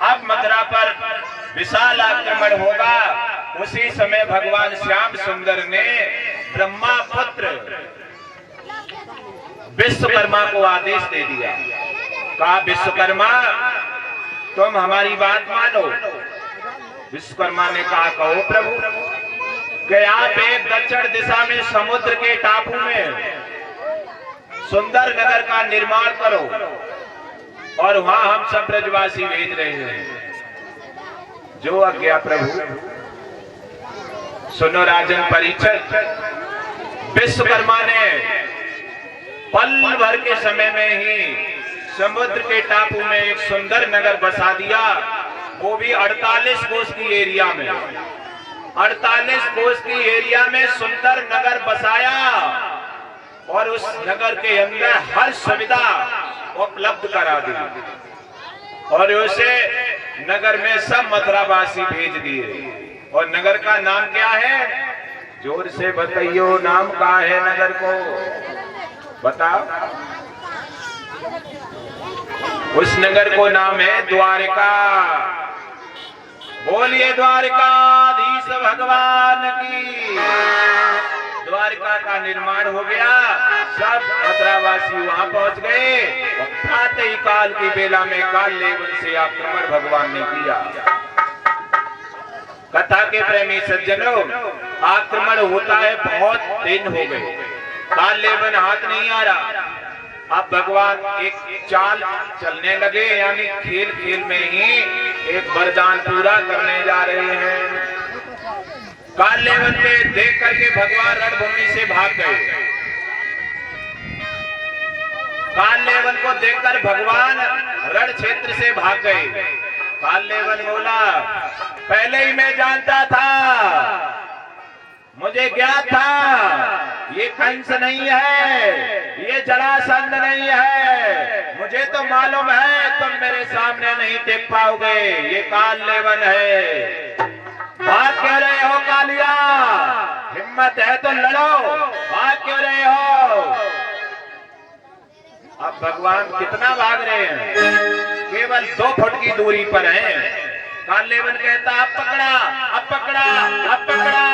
अब मथुरा पर विशाल आक्रमण होगा। उसी समय भगवान श्याम सुंदर ने ब्रह्मा पुत्र विश्वकर्मा को आदेश दे दिया। कहा, विश्वकर्मा तुम हमारी बात मानो। विश्वकर्मा ने कहा, कहो प्रभु। कि आप एक दक्षिण दिशा में समुद्र के टापू में सुंदर नगर का निर्माण करो और वहां हम सब ब्रजवासी भेज रहे हैं। जो आज्ञा प्रभु। सुनो राजन परीक्षित, विश्वकर्मा ने पल भर के समय में ही समुद्र के टापू में एक सुंदर नगर बसा दिया, वो भी 48 कोस की एरिया में। 48 कोस की एरिया में सुंदर नगर बसाया और उस नगर के अंदर हर सुविधा उपलब्ध करा दी और उसे नगर में सब मथुरावासी भेज दिए। और नगर का नाम क्या है? जोर से बताइयो, नाम क्या है नगर को? बताओ। उस नगर को नाम है द्वारिका। बोलिए द्वारिकाधीश भगवान की। द्वारिका का निर्माण हो गया, सब मथुरावासी वहां पहुंच गए। प्रातः ही काल की बेला में काल लेवन से आक्रमण भगवान ने किया। कथा के प्रेमी सज्जनों, आक्रमण होता है, बहुत दिन हो गए, काल लेवन हाथ नहीं आ रहा। अब भगवान एक चाल चलने लगे, यानी खेल खेल में ही एक वरदान पूरा करने जा रहे हैं। काल लेवन पे देख करके भगवान रणभूमि से भाग गए। काल लेवन को देखकर भगवान रण क्षेत्र से भाग गए। काल लेवन बोला, पहले ही मैं जानता था, मुझे ज्ञात था ये कंस नहीं है, ये जरासंध नहीं है। मुझे तो मालूम है तुम मेरे सामने नहीं टिक पाओगे, ये काल लेवन है। भाग क्यों रहे हो कालिया? हिम्मत है तो लड़ो, भाग क्यों रहे हो? अब भगवान कितना भाग रहे हैं? केवल 2 फुट की दूरी पर हैं। काल लेवन कहता, अब पकड़ा, अब पकड़ा, अब पकड़ा,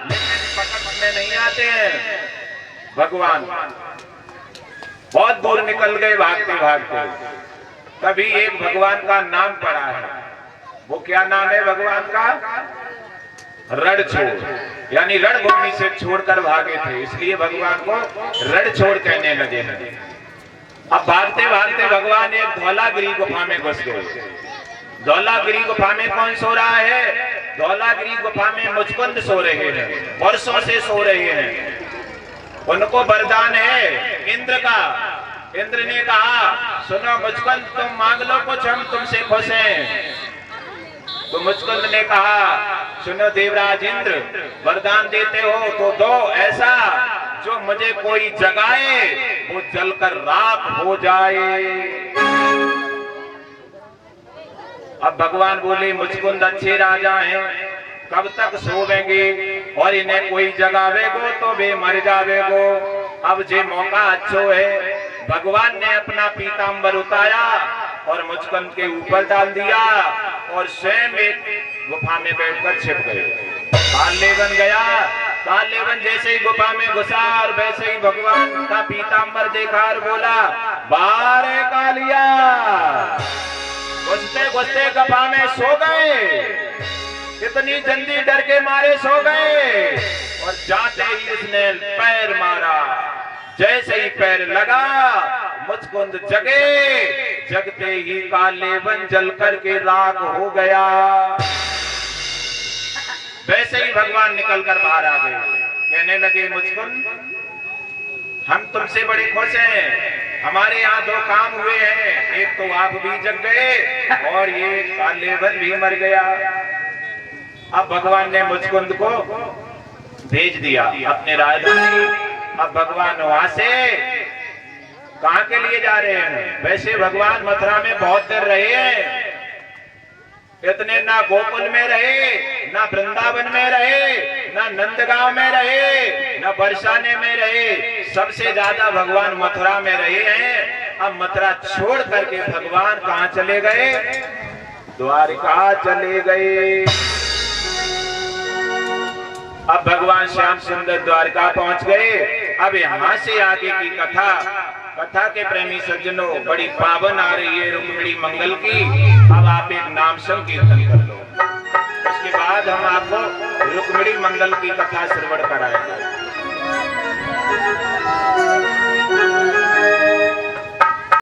लेकिन पकड़ने नहीं आते हैं। भगवान बहुत दूर निकल गए भागते भागते। तभी एक भगवान का नाम पड़ा है। वो क्या नाम है भगवान का? रणछोड़, यानी रणभूमि से छोड़कर भागे थे, इसलिए भगवान को रणछोड़ कहने लगे हैं। अब भागते भागते भगवान एक धौलागिरी गुफा में घुस गए। धौलागिरी गुफा में कौन सो रहा है? धौलागिरी गुफा में मुचकुंद सो रहे हैं, वर्षों से सो रहे हैं। उनको वरदान है इंद्र का। इंद्र ने कहा, सुनो मुचकुंद, तुम मांग लो कुछ, हम तुमसे खुश हैं। तो मुचकुंद ने कहा, सुनो देवराज इंद्र, वरदान देते हो तो दो ऐसा जो मुझे कोई जगाए वो जलकर राख हो जाए। अब भगवान बोले, मुचकुंद अच्छे राजा हैं, कब तक सोवेंगे और इन्हें कोई जगावेगो तो वे मर जावेगो। अब जे मौका अच्छो है। भगवान ने अपना पीतांबर उतारा और मुचकुंद के ऊपर डाल दिया और स्वयं एक गुफा में बैठकर छिप गए। काल लेवन गया। काल लेवन जैसे ही गुफा में घुसा और वैसे ही भगवान का पीतांबर देखा और बोला, बाहर है कालिया। घुसते घुसते गुफा में सो गए। कितनी जल्दी डर के मारे सो गए। और जाते ही उसने पैर मारा। जैसे ही पैर लगा, मुचकुंद जगे। जगते ही काल लेवन जल करके राख हो गया। वैसे ही भगवान निकलकर बाहर आ गए। कहने लगे, मुचकुंद, हम तुमसे बड़े खुश हैं। हमारे यहाँ 2 काम हुए हैं, एक तो आप भी जग गए और ये काल लेवन भी मर गया। अब भगवान ने मुचकुंद को भेज दिया अपने राजधानी। अब भगवान वहां से कहाँ के लिए जा रहे हैं? वैसे भगवान मथुरा में बहुत देर रहे हैं। इतने ना गोकुल में रहे, ना वृंदावन में रहे, ना नंदगांव में रहे, ना बरसाने में रहे। सबसे ज्यादा भगवान मथुरा में रहे हैं। अब मथुरा छोड़ करके भगवान कहाँ चले गए? द्वारिका चले गए। अब भगवान श्याम सुंदर द्वारका पहुंच गए। अब यहाँ से आगे की कथा के प्रेमी सज्जनों बड़ी पावन आ रही है रुक्मिणी मंगल की। अब आप एक नाम संकीर्तन कर लो, उसके बाद हम आपको रुक्मिणी मंगल की कथा श्रवण कराएंगे।